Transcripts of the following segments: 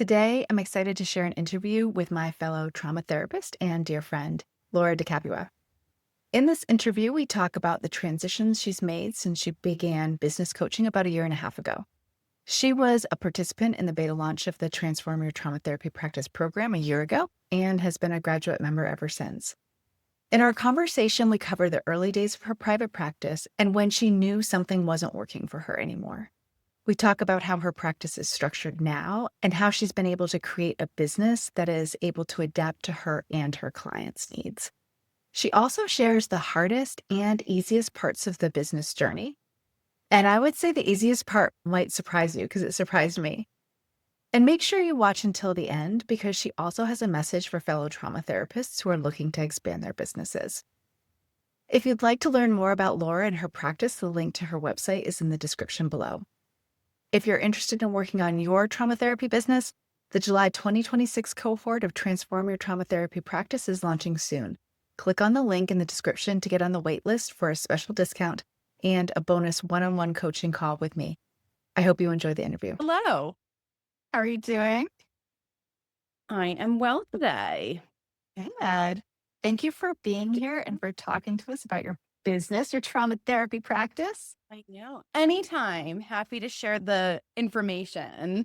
Today, I'm excited to share an interview with my fellow trauma therapist and dear friend, Laura DeCapua. In this interview, we talk about the transitions she's made since she began business coaching about a year and a half ago. She was a participant in the beta launch of the Transform Your Trauma Therapy Practice program a year ago and has been a graduate member ever since. In our conversation, we cover the early days of her private practice and when she knew something wasn't working for her anymore. We talk about how her practice is structured now and how she's been able to create a business that is able to adapt to her and her clients' needs. She also shares the hardest and easiest parts of the business journey. And I would say the easiest part might surprise you because it surprised me. And make sure you watch until the end because she also has a message for fellow trauma therapists who are looking to expand their businesses. If you'd like to learn more about Laura and her practice, the link to her website is in the description below. If you're interested in working on your trauma therapy business, the July 2026 cohort of Transform Your Trauma Therapy Practice is launching soon. Click on the link in the description to get on the waitlist for a special discount and a bonus one-on-one coaching call with me. I hope you enjoy the interview. Hello. How are you doing? I am well today. Good. Thank you for being here and for talking to us about your business, your trauma therapy practice. I know. Anytime. Happy to share the information.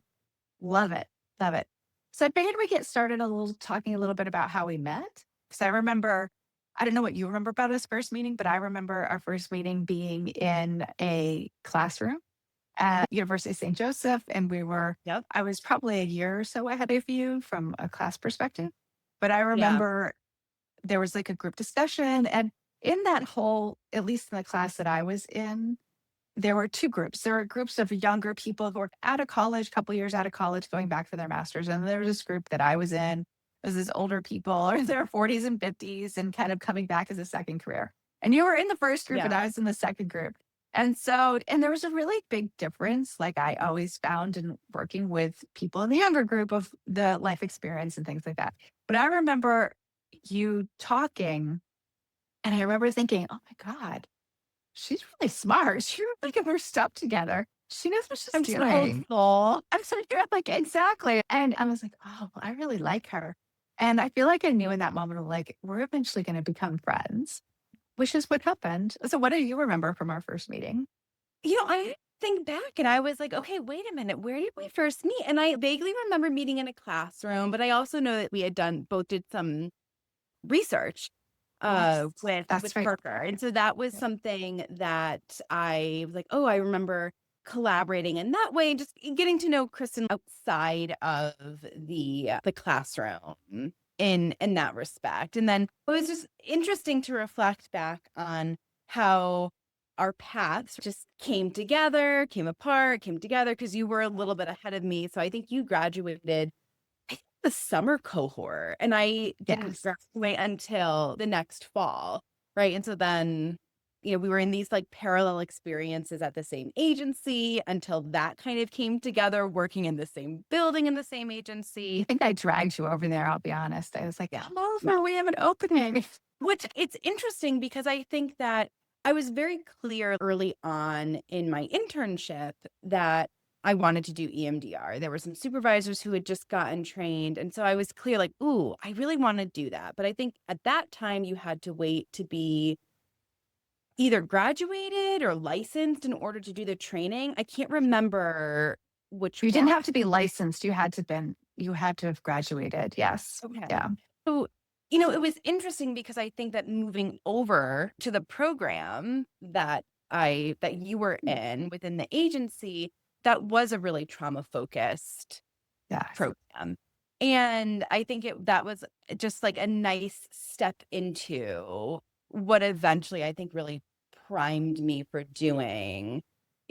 Love it. Love it. So I figured we get started talking a little bit about how we met. Because I remember, I don't know what you remember about us first meeting, but I remember our first meeting being in a classroom at University of St. Joseph. And Yep. I was probably a year or so ahead of you from a class perspective. But I Yeah. remember there was like a group discussion. And in that whole, at least in the class that I was in, there were two groups. There were groups of younger people who were out of college, a couple years out of college, going back for their masters. And there was this group that I was in. It was these older people in their 40s and 50s and kind of coming back as a second career. And you were in the first group and Yeah. I was in the second group. And there was a really big difference, like I always found in working with people in the younger group of the life experience and things like that. But I remember you talking, and I remember thinking, oh my God, she's really smart. She really get her stuff together. She knows what she's I'm so doing. hopeful. I'm so good. Like, exactly. And I was like, oh, well, I really like her. And I feel like I knew in that moment, of like, we're eventually going to become friends, which is what happened. So, what do you remember from our first meeting? I think back and I was like, okay, wait a minute. Where did we first meet? And I vaguely remember meeting in a classroom, but I also know that we had both did some research Yes, with that's right. Parker. And so that was Yeah. something that I was like, oh, I remember collaborating in that way, just getting to know Kristen outside of the classroom in that respect. And then it was just interesting to reflect back on how our paths just came apart, came together because you were a little bit ahead of me. So I think you graduated the summer cohort, and I didn't Yes. graduate until the next fall, right? And so then, we were in these, like, parallel experiences at the same agency until that kind of came together, working in the same building in the same I agency. think I dragged you over there. I'll be honest. I was like, Yeah. come over. We have an opening. Which it's interesting because I think that I was very clear early on in my internship that I wanted to do EMDR. There were some supervisors who had just gotten trained. And so I was clear, like, ooh, I really want to do that. But I think at that time you had to wait to be either graduated or licensed in order to do the training. I can't remember which You didn't one. have to be licensed. You had to have graduated. Yes. Okay. Yeah. So, it was interesting because I think that moving over to the program that you were in within the agency, that was a really trauma focused Yes. program. And I think that was just like a nice step into what eventually I think really primed me for doing.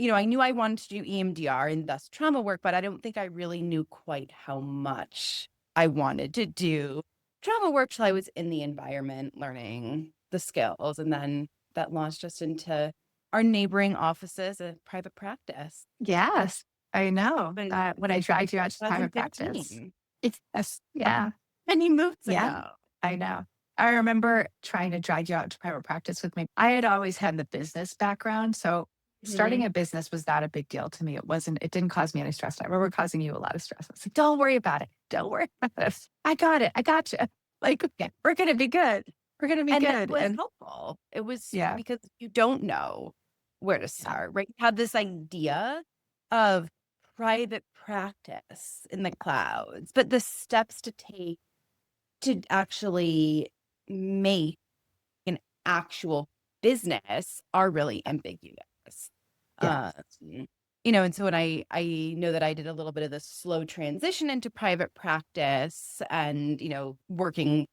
I knew I wanted to do EMDR and thus trauma work, but I don't think I really knew quite how much I wanted to do trauma work till I was in the environment learning the skills. And then that launched us into our neighboring offices, a private practice. Yes, I know But that when I dragged you out to private practice. 2015. It's yes, yeah, Many moons yeah, ago. I know. I remember trying to drag you out to private practice with me. I had always had the business background, so starting Mhm. a business was not a big deal to me. It didn't cause me any stress. I remember causing you a lot of stress. I was like, don't worry about it. Don't worry about this. I got it. I got you. Like, okay, we're going to be good. We're going to be And that good. was And helpful. It was yeah, because you don't know where to yeah, start, right? You have this idea of private practice in the clouds, but the steps to take to actually make an actual business are really ambiguous. yeah, Um, and so when I know that I did a little bit of the slow transition into private practice and, working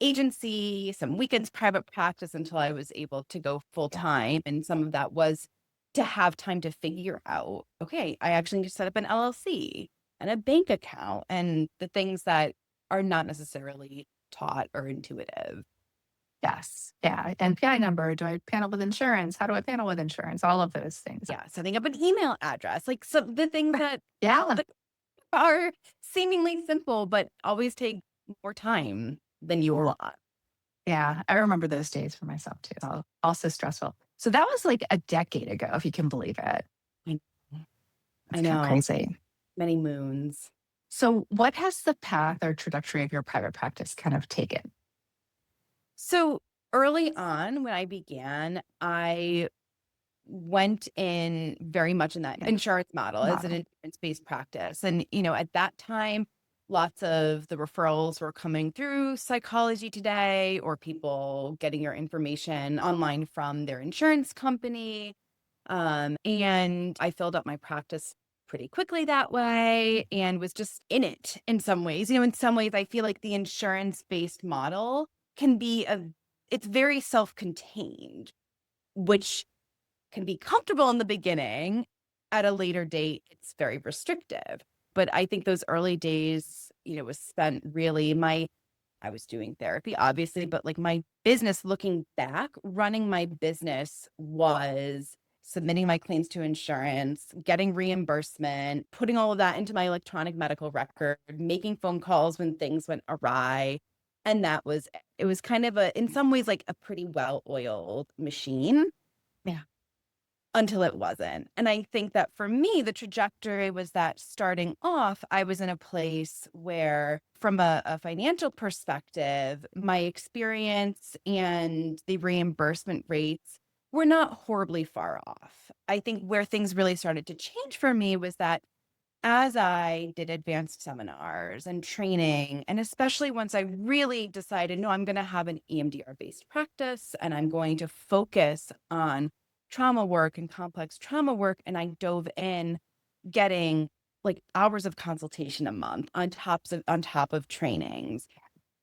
agency, some weekends private practice until I was able to go full yeah. time. And some of that was to have time to figure out, okay, I actually need to set up an LLC and a bank account and the things that are not necessarily taught or intuitive. Yes. Yeah. NPI number. Do I panel with insurance? How do I panel with insurance? All of those things. Yeah, setting up an email address, like some the things that Yeah. that are seemingly simple, but always take more time than you want. Yeah. I remember those days for myself too. Also stressful. So that was like a decade ago, if you can believe it. I It's I kind of know, crazy. many moons. So, what has the path or trajectory of your private practice kind of taken? So early on when I began, I went in very much in that Yeah. insurance model as an Model. insurance-based practice. And, at that time, lots of the referrals were coming through Psychology Today or people getting your information online from their insurance company. And I filled up my practice pretty quickly that way and was just in it in some ways. In some ways, I feel like the insurance-based model can be it's very self-contained, which can be comfortable in the beginning. At a later date, it's very restrictive. But I think those early days, was spent really I was doing therapy, obviously, but like my business looking back, running my business was submitting my claims to insurance, getting reimbursement, putting all of that into my electronic medical record, making phone calls when things went awry. And it was kind of in some ways, like a pretty well oiled machine Yeah. until it wasn't. And I think that for me, the trajectory was that starting off, I was in a place where, from a financial perspective, my experience and the reimbursement rates were not horribly far off. I think where things really started to change for me was that as I did advanced seminars and training, and especially once I really decided, no, I'm going to have an EMDR based practice and I'm going to focus on trauma work and complex trauma work. And I dove in getting like hours of consultation a month on top of trainings.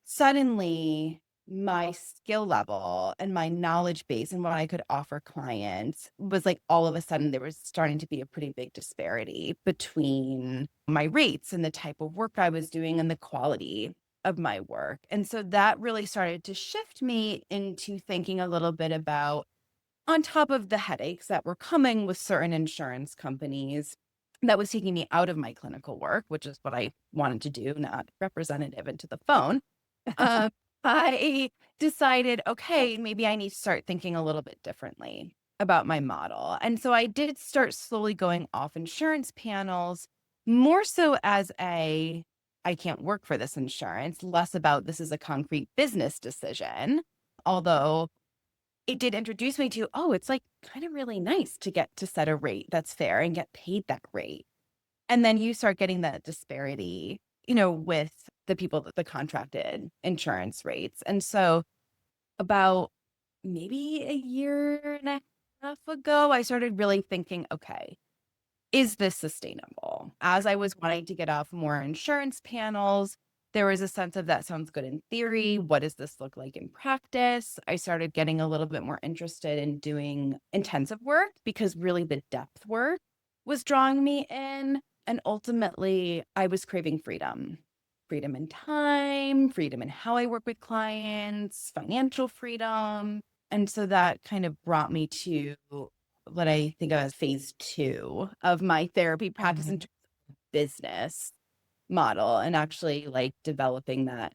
Suddenly, my skill level and my knowledge base and what I could offer clients was like all of a sudden there was starting to be a pretty big disparity between my rates and the type of work I was doing and the quality of my work. And so that really started to shift me into thinking a little bit about, on top of the headaches that were coming with certain insurance companies, that was taking me out of my clinical work, which is what I wanted to do, not representative into the phone. uh, I decided, okay, maybe I need to start thinking a little bit differently about my model. And so I did start slowly going off insurance panels, more so as I can't work for this insurance, less about this is a concrete business decision. Although it did introduce me to, oh, it's like kind of really nice to get to set a rate that's fair and get paid that rate. And then you start getting that disparity, with the people that the contracted insurance rates. And so about maybe a year and a half ago, I started really thinking, okay, is this sustainable? As I was wanting to get off more insurance panels, there was a sense of that sounds good in theory. What does this look like in practice? I started getting a little bit more interested in doing intensive work because really the depth work was drawing me in. And ultimately, I was craving freedom in time, freedom in how I work with clients, financial freedom. And so that kind of brought me to what I think of as phase two of my therapy practice in Mhm. terms of business model and actually like developing that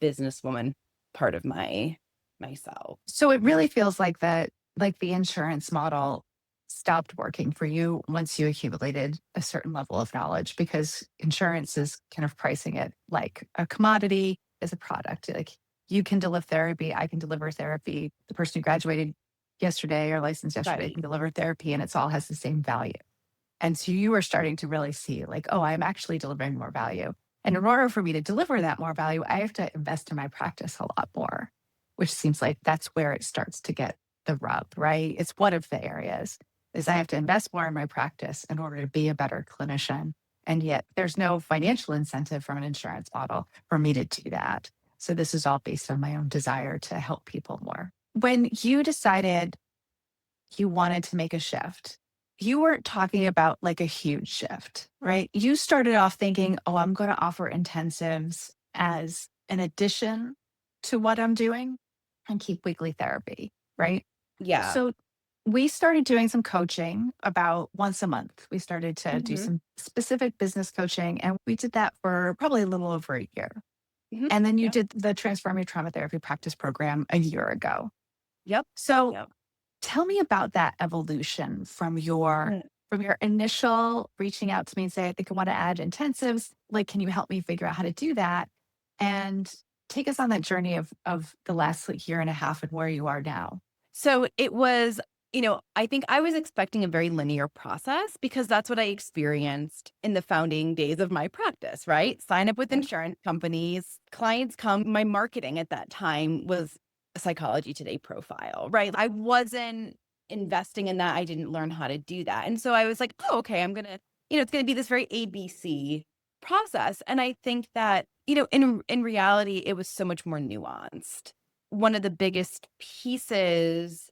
businesswoman part of myself. So it really feels like that, like the insurance model. stopped working for you once you accumulated a certain level of knowledge? Because insurance is kind of pricing it like a commodity as a product. Like you can deliver therapy, I can deliver therapy. The person who graduated yesterday or licensed yesterday Right. can deliver therapy, and it's all has the same value. And so you were starting to really see, like, oh, I'm actually delivering more value. And in order for me to deliver that more value, I have to invest in my practice a lot more, which seems like that's where it starts to get the rub, right? It's one of the areas is I have to invest more in my practice in order to be a better clinician. And yet there's no financial incentive from an insurance model for me to do that. So this is all based on my own desire to help people more. When you decided you wanted to make a shift, you weren't talking about like a huge shift, right? You started off thinking, oh, I'm going to offer intensives as an addition to what I'm doing and keep weekly therapy, right? Yeah. So we started doing some coaching about once a month. We started to do Mhm. some specific business coaching, and we did that for probably a little over a year. Mhm. And then you Yep. did the Transform Your Trauma Therapy Practice program a year ago. Yep. So Yep. tell me about that evolution Mm. from your initial reaching out to me and say, I think I want to add intensives. Like, can you help me figure out how to do that? And take us on that journey of the last like, year and a half and where you are now. So it was, I think I was expecting a very linear process because that's what I experienced in the founding days of my practice, right? Sign up with Okay. insurance companies, clients come. My marketing at that time was a Psychology Today profile, right? I wasn't investing in that. I didn't learn how to do that. And so I was like, oh, okay, it's going to be this very ABC process. And I think that, in reality, it was so much more nuanced. One of the biggest pieces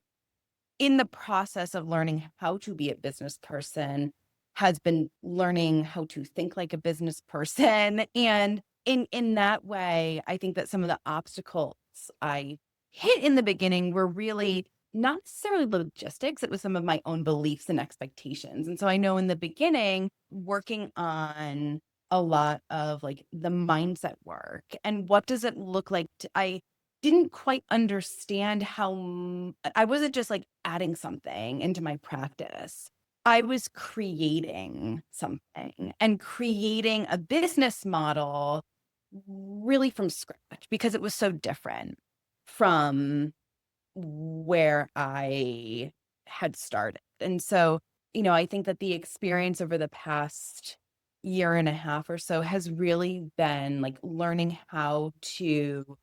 in the process of learning how to be a business person has been learning how to think like a business person. And in that way, I think that some of the obstacles I hit in the beginning were really not necessarily logistics. It was some of my own beliefs and expectations. And so I know in the beginning, working on a lot of like the mindset work and what does it look like I didn't quite understand how I wasn't just like adding something into my practice. I was creating something and creating a business model really from scratch because it was so different from where I had started. And so, I think that the experience over the past year and a half or so has really been like learning how to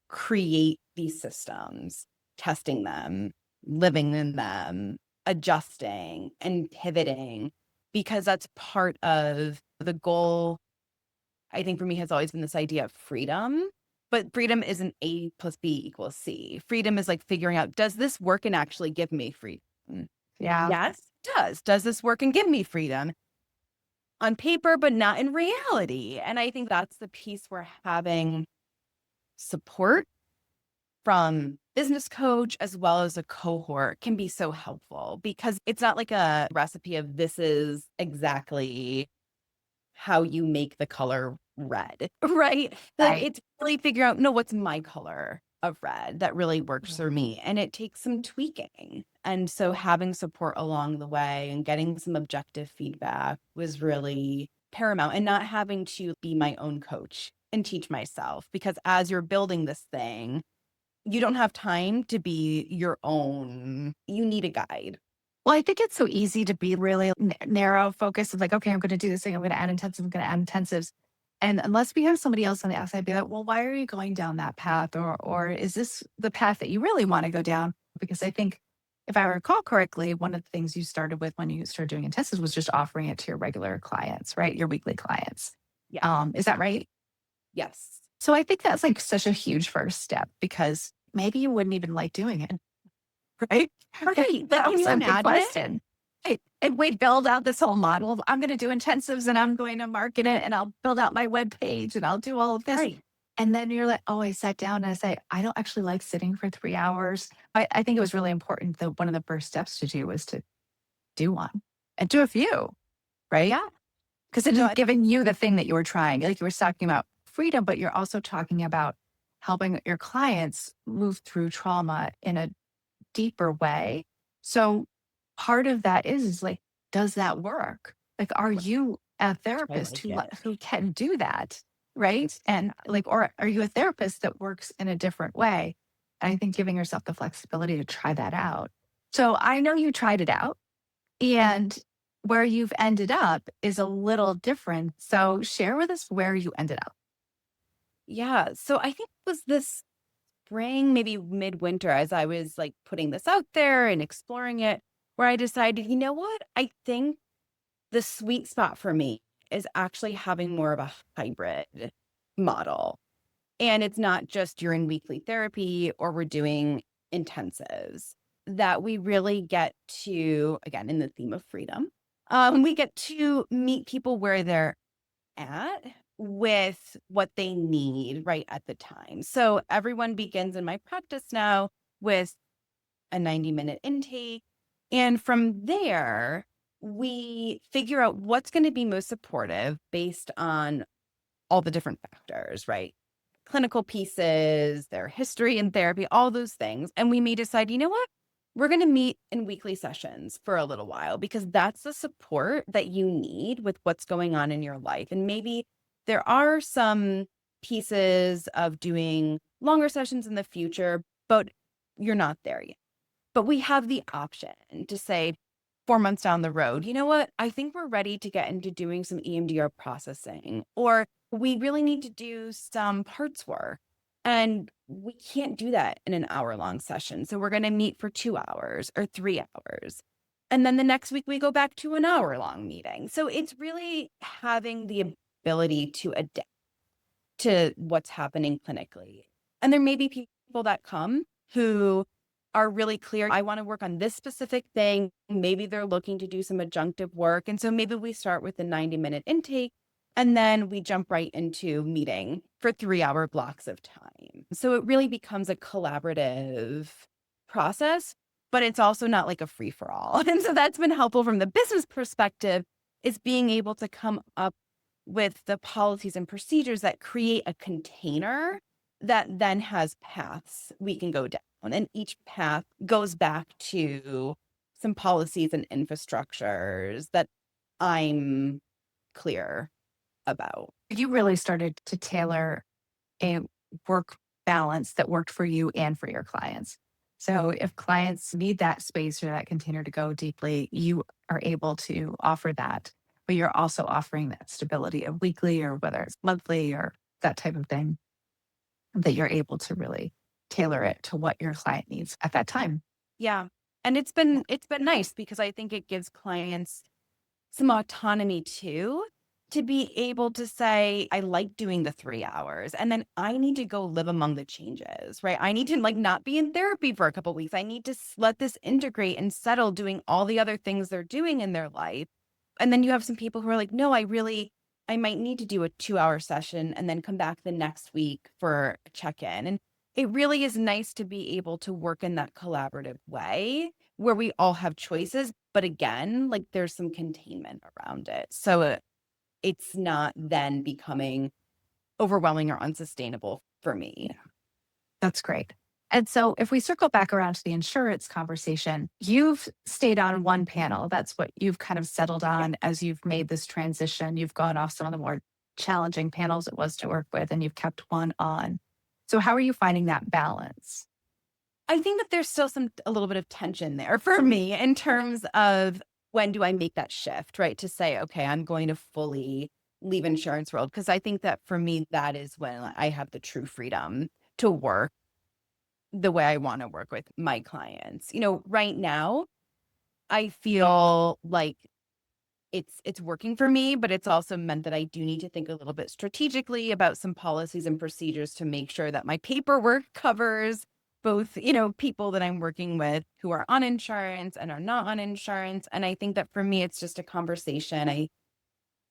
create these systems, testing them, living in them, adjusting and pivoting, because that's part of the goal. I think for me has always been this idea of freedom, but freedom isn't A plus B equals C. Freedom is like figuring out, does this work and actually give me freedom? Yeah. Yes, it does. Does this work and give me freedom? On paper, but not in reality. And I think that's the piece where having support from business coach as well as a cohort can be so helpful because it's not like a recipe of this is exactly how you make the color red, right? Like Right. it's really figure out, no, what's my color of red that really works for me? And it takes some tweaking. And so having support along the way and getting some objective feedback was really paramount and not having to be my own coach and teach myself because as you're building this thing, you don't have time to be your own. You need a guide. Well, I think it's so easy to be really narrow focused of like, okay, I'm going to do this thing. I'm going to add intensives. I'm going to add intensives. And unless we have somebody else on the outside be like, well, why are you going down that path? Or is this the path that you really want to go down? Because I think if I recall correctly, one of the things you started with when you started doing intensives was just offering it to your regular clients, right? Your weekly clients. Yeah. Is that right? Yes. So I think that's like such a huge first step because maybe you wouldn't even like doing it. Right? Right. But That can was you a big imagine it? question. Right, and we build out this whole model of I'm gonna do intensives and I'm going to market it and I'll build out my web page and I'll do all of this. Right. And then you're like, oh, I sat down and I say, I don't actually like sitting for 3 hours. I think it was really important that one of the first steps to do was to do one and do a few, right? Yeah. Because it No, is giving you the thing that you were trying. Like you were talking about freedom, but you're also talking about helping your clients move through trauma in a deeper way. So part of that is like, does that work? Like, are Right. you a Do I therapist like it? who can do that? Right. And like, or are you a therapist that works in a different way? And I think giving yourself the flexibility to try that out. So I know you tried it out, and where you've ended up is a little different. So share with us where you ended up. Yeah. So I think it was this spring, maybe midwinter, as I was like putting this out there and exploring it, where I decided, you know what? I think the sweet spot for me is actually having more of a hybrid model. And it's not just you're in weekly therapy or we're doing intensives, that we really get to, again, in the theme of freedom, we get to meet people where they're at with what they need right at the time. So everyone begins in my practice now with a 90-minute intake. And from there, we figure out what's going to be most supportive based on all the different factors, right? Clinical pieces, their history in therapy, all those things. And we may decide, you know what? We're going to meet in weekly sessions for a little while because that's the support that you need with what's going on in your life. And maybe there are some pieces of doing longer sessions in the future, but you're not there yet. But we have the option to say 4 months down the road, you know what? I think we're ready to get into doing some EMDR processing, or we really need to do some parts work. And we can't do that in an hour-long session. So we're going to meet for 2 hours or 3 hours. And then the next week we go back to an hour-long meeting. So it's really having the ability to adapt to what's happening clinically. And there may be people that come who are really clear, I want to work on this specific thing. Maybe they're looking to do some adjunctive work. And so maybe we start with a 90-minute intake and then we jump right into meeting for 3-hour blocks of time. So it really becomes a collaborative process, but it's also not like a free for all. And so that's been helpful from the business perspective, is being able to come up with the policies and procedures that create a container that then has paths we can go down. And each path goes back to some policies and infrastructures that I'm clear about. You really started to tailor a work balance that worked for you and for your clients. So if clients need that space or that container to go deeply, you are able to offer that, but you're also offering that stability of weekly or whether it's monthly or that type of thing, that you're able to really tailor it to what your client needs at that time. Yeah. And it's been nice because I think it gives clients some autonomy too, to be able to say, I like doing the 3 hours and then I need to go live among the changes, right? I need to like not be in therapy for a couple weeks. I need to let this integrate and settle doing all the other things they're doing in their life. And then you have some people who are like, no, I might need to do a 2-hour session and then come back the next week for a check-in. And it really is nice to be able to work in that collaborative way where we all have choices, but again, like there's some containment around it. So it's not then becoming overwhelming or unsustainable for me. Yeah, that's great. And so if we circle back around to the insurance conversation, you've stayed on one panel. That's what you've kind of settled Yeah. on as you've made this transition. You've gone off some of the more challenging panels it was to work with, and you've kept one on. So how are you finding that balance? I think that there's still a little bit of tension there for me in terms of when do I make that shift, right? To say, okay, I'm going to fully leave insurance world. Cause I think that for me, that is when I have the true freedom to work the way I want to work with my clients. Right now, I feel like it's working for me, but it's also meant that I do need to think a little bit strategically about some policies and procedures to make sure that my paperwork covers both, people that I'm working with who are on insurance and are not on insurance. And I think that for me, it's just a conversation. I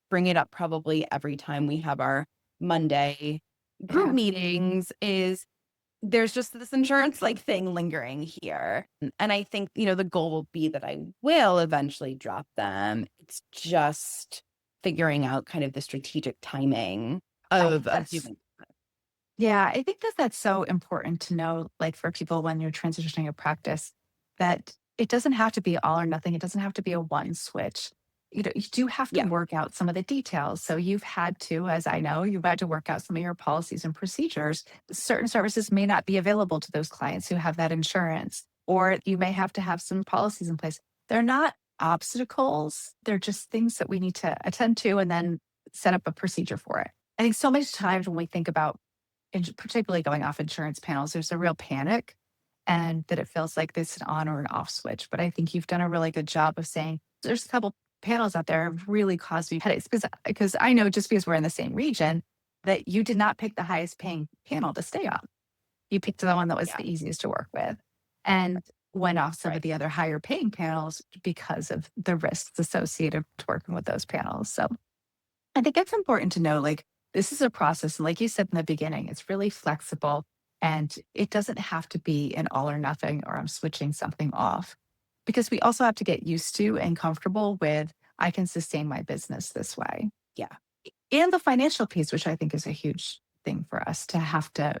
bring it up probably every time we have our Monday group Yeah. meetings is there's just this insurance like thing lingering here. And I think, the goal will be that I will eventually drop them. It's just figuring out kind of the strategic timing I of that's doing. Yeah, I think that that's so important to know, like for people when you're transitioning a practice, that it doesn't have to be all or nothing. It doesn't have to be a one switch. You do have to Yeah. work out some of the details. So you've had to, as I know, you've had to work out some of your policies and procedures. Certain services may not be available to those clients who have that insurance, or you may have to have some policies in place. They're not obstacles. They're just things that we need to attend to and then set up a procedure for it. I think so many times when we think about, particularly going off insurance panels, there's a real panic and that it feels like this an on or an off switch. But I think you've done a really good job of saying there's a couple panels out there have really caused me headaches because I know just because we're in the same region that you did not pick the highest paying panel to stay on. You picked the one that was Yeah. the easiest to work with and went off some of Right. the other higher paying panels because of the risks associated with working with those panels. So I think it's important to know like this is a process. And like you said in the beginning, it's really flexible and it doesn't have to be an all or nothing or I'm switching something off because we also have to get used to and comfortable with I can sustain my business this way. Yeah. And the financial piece, which I think is a huge thing for us to have to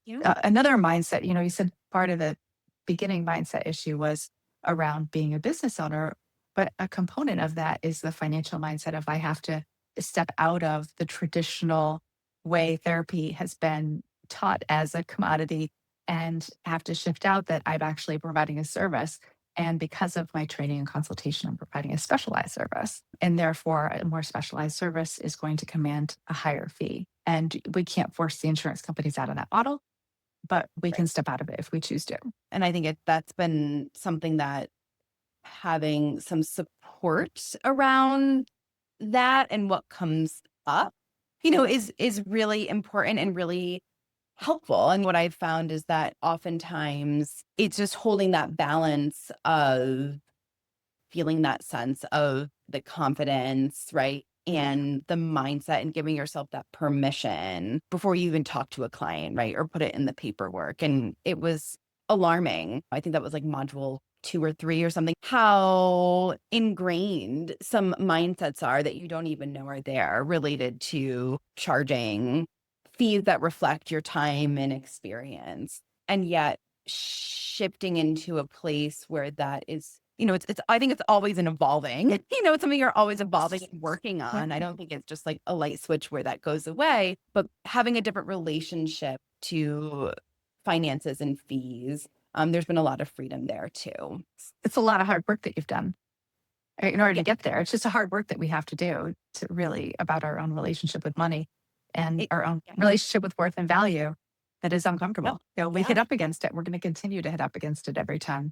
Yeah. another mindset, you said part of the beginning mindset issue was around being a business owner, but a component of that is the financial mindset of I have to step out of the traditional way therapy has been taught as a commodity and have to shift out that I'm actually providing a service. And because of my training and consultation, I'm providing a specialized service. And therefore, a more specialized service is going to command a higher fee. And we can't force the insurance companies out of that model, but we Right. can step out of it if we choose to. And I think that's been something that having some support around that and what comes up, is really important and really helpful. And what I've found is that oftentimes it's just holding that balance of feeling that sense of the confidence, right? And the mindset and giving yourself that permission before you even talk to a client, right? Or put it in the paperwork. And it was alarming. I think that was like module 2 or 3 or something, how ingrained some mindsets are that you don't even know are there related to charging fees that reflect your time and experience. And yet shifting into a place where that is, it's I think it's always an evolving. It's something you're always evolving and working on. I don't think it's just like a light switch where that goes away, but having a different relationship to finances and fees. There's been a lot of freedom there too. It's a lot of hard work that you've done in order Yeah. to get there. It's just a hard work that we have to do to really about our own relationship with money and It, our own yeah. relationship with worth and value that is Yep. uncomfortable. We Yeah. hit up against it. We're going to continue to hit up against it every time.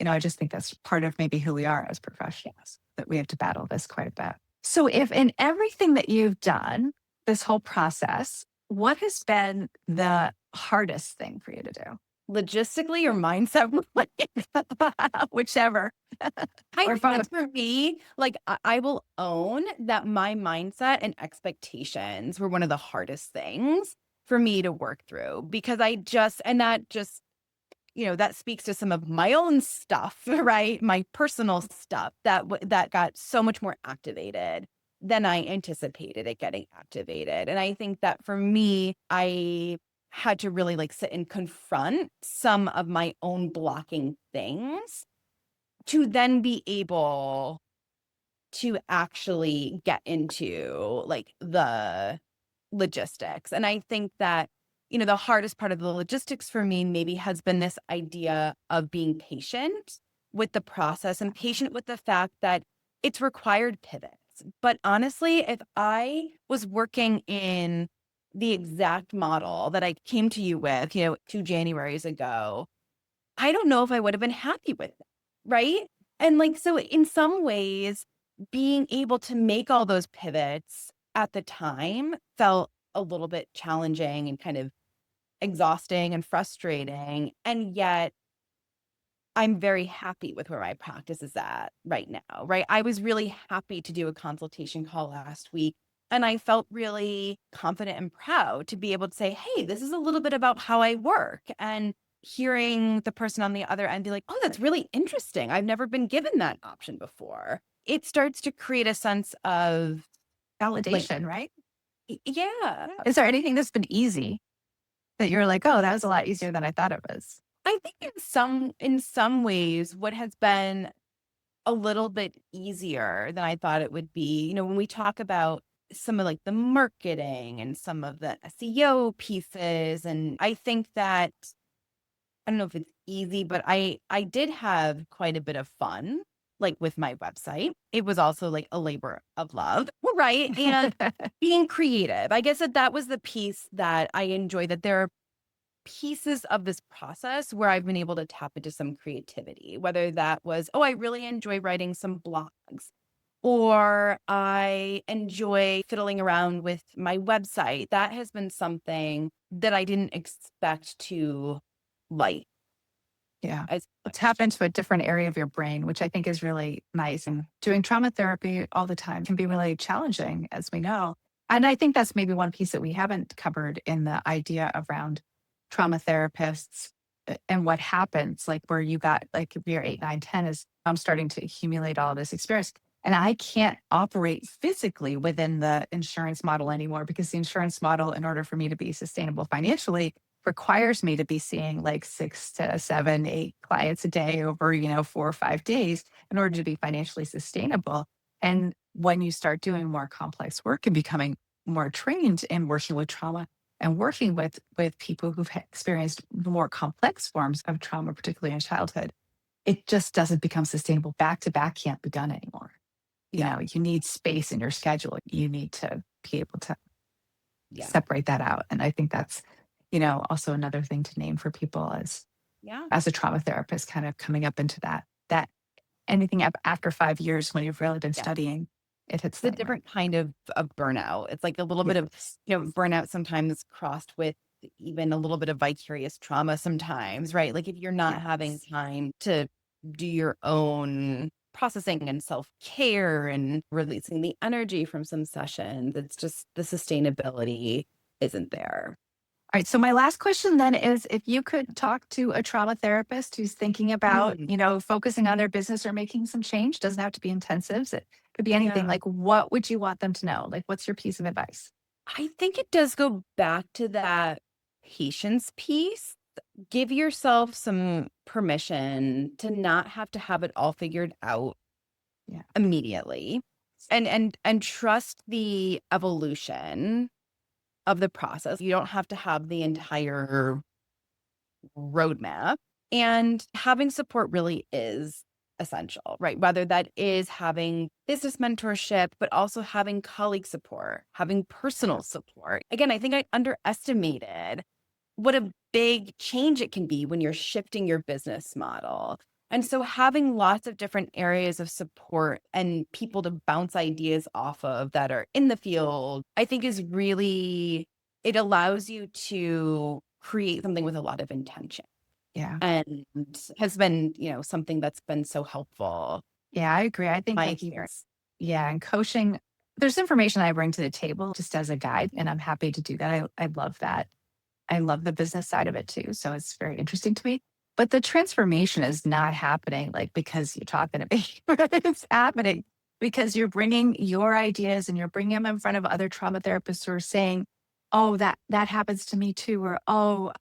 I just think that's part of maybe who we are as professionals, that we have to battle this quite a bit. So, if in everything that you've done, this whole process, what has been the hardest thing for you to do? Logistically or mindset, Whichever. I Or think both. that's for me, like, I will own that my mindset and expectations were one of the hardest things for me to work through because that just, that speaks to some of my own stuff, right? My personal stuff that got so much more activated than I anticipated it getting activated. And I think that for me, I had to really like sit and confront some of my own blocking things to then be able to actually get into like the logistics. And I think that, the hardest part of the logistics for me maybe has been this idea of being patient with the process and patient with the fact that it's required pivots. But honestly, if I was working in the exact model that I came to you with, 2 Januaries ago, I don't know if I would have been happy with it, right? And like, so in some ways, being able to make all those pivots at the time felt a little bit challenging and kind of exhausting and frustrating. And yet I'm very happy with where my practice is at right now, right? I was really happy to do a consultation call last week. And I felt really confident and proud to be able to say, hey, this is a little bit about how I work. And hearing the person on the other end be like, oh, that's really interesting. I've never been given that option before. It starts to create a sense of like, Validation, right? yeah. Is there anything that's been easy that you're like, oh, that was a lot easier than I thought it was? I think in some ways, what has been a little bit easier than I thought it would be, when we talk about some of like the marketing and some of the SEO pieces, and I think that I don't know if it's easy, but I did have quite a bit of fun, like, with my website. It was also, like, a labor of love, right? And being creative. I guess that was the piece that I enjoy, that there are pieces of this process where I've been able to tap into some creativity, whether that was, "Oh, I really enjoy writing some blogs," or I enjoy fiddling around with my website. That has been something that I didn't expect to like Yeah. as Tap much. into a different area of your brain, which I think is really nice. And doing trauma therapy all the time can be really challenging, as we know. And I think that's maybe one piece that we haven't covered in the idea around trauma therapists and what happens, like where you got, like, if you're 8, 9, 10, is I'm starting to accumulate all this experience. And I can't operate physically within the insurance model anymore because the insurance model, in order for me to be sustainable financially, requires me to be seeing like 6 to 7, 8 clients a day over, 4 or 5 days in order to be financially sustainable. And when you start doing more complex work and becoming more trained in working with trauma and working with people who've experienced more complex forms of trauma, particularly in childhood, it just doesn't become sustainable. Back to back can't be done anymore. No. You need space in your schedule. You need to be able to Yeah. separate that out. And I think that's, also another thing to name for people Yeah. as a trauma therapist, kind of coming up into that anything up after 5 years when you've really been Yeah. studying, it hits It's a that mark. different kind of burnout. It's like a little bit of, Yes. burnout sometimes crossed with even a little bit of vicarious trauma sometimes, right? Like if you're not having Yes. time to do your own processing and self-care and releasing the energy from some sessions, it's just the sustainability isn't there. All right. So my last question then is, if you could talk to a trauma therapist who's thinking about, Mm, focusing on their business or making some change, doesn't have to be intensives. It could be anything. yeah. Like, what would you want them to know? Like, what's your piece of advice? I think it does go back to that patience piece. Give yourself some permission to not have to have it all figured out Yeah. immediately, and trust the evolution of the process. You don't have to have the entire roadmap, and having support really is essential, right? Whether that is having business mentorship, but also having colleague support, having personal support. Again, I think I underestimated what a big change it can be when you're shifting your business model. And so having lots of different areas of support and people to bounce ideas off of that are in the field, I think is really, it allows you to create something with a lot of intention, Yeah. and has been, something that's been so helpful. Yeah, I agree. I think My like even experience. yeah, and coaching, there's information I bring to the table just as a guide, and I'm happy to do that. I love that. I love the business side of it too. So it's very interesting to me. But the transformation is not happening like because you're talking to me. It's happening because you're bringing your ideas and you're bringing them in front of other trauma therapists who are saying, "Oh, that happens to me too," or "Oh,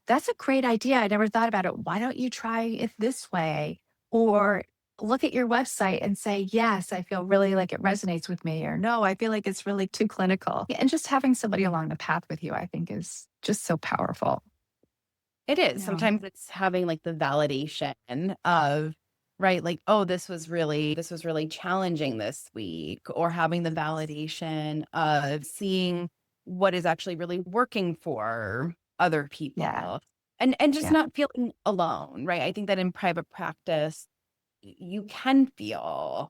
that's a great idea. I never thought about it. Why don't you try it this way?" Or look at your website and say, "Yes, I feel really like it resonates with me," or "No, I feel like it's really too clinical." Yeah, and just having somebody along the path with you, I think, is just so powerful. It is. Yeah. Sometimes it's having, like, the validation of, right, like, "Oh, this was really challenging this week," or having the validation of seeing what is actually really working for other Yeah. people, and just Yeah. not feeling alone, right? I think that in private practice, you can feel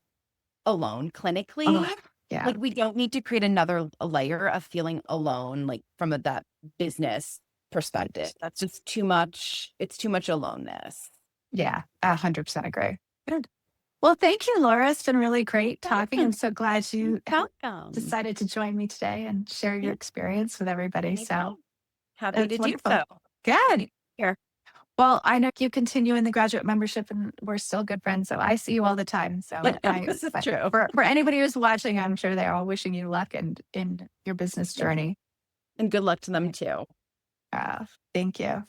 alone Oh, clinically. yeah. Like, we don't need to create another layer of feeling alone, like, from that business perspective. That's just too much. It's too much aloneness. Yeah. 100% agree. Good. Well, thank you, Laura. It's been really great talking. I'm Welcome. so glad You're you welcome. decided to join me today and share your Yeah, experience with everybody. So anytime. Happy it's to do wonderful. so. Good. Here. Well, I know you continue in the graduate membership and we're still good friends. So I see you all the time. So This is but true. for anybody who's watching, I'm sure they're all wishing you luck and in your business Yeah, journey. and good luck to them too. Uh, thank you.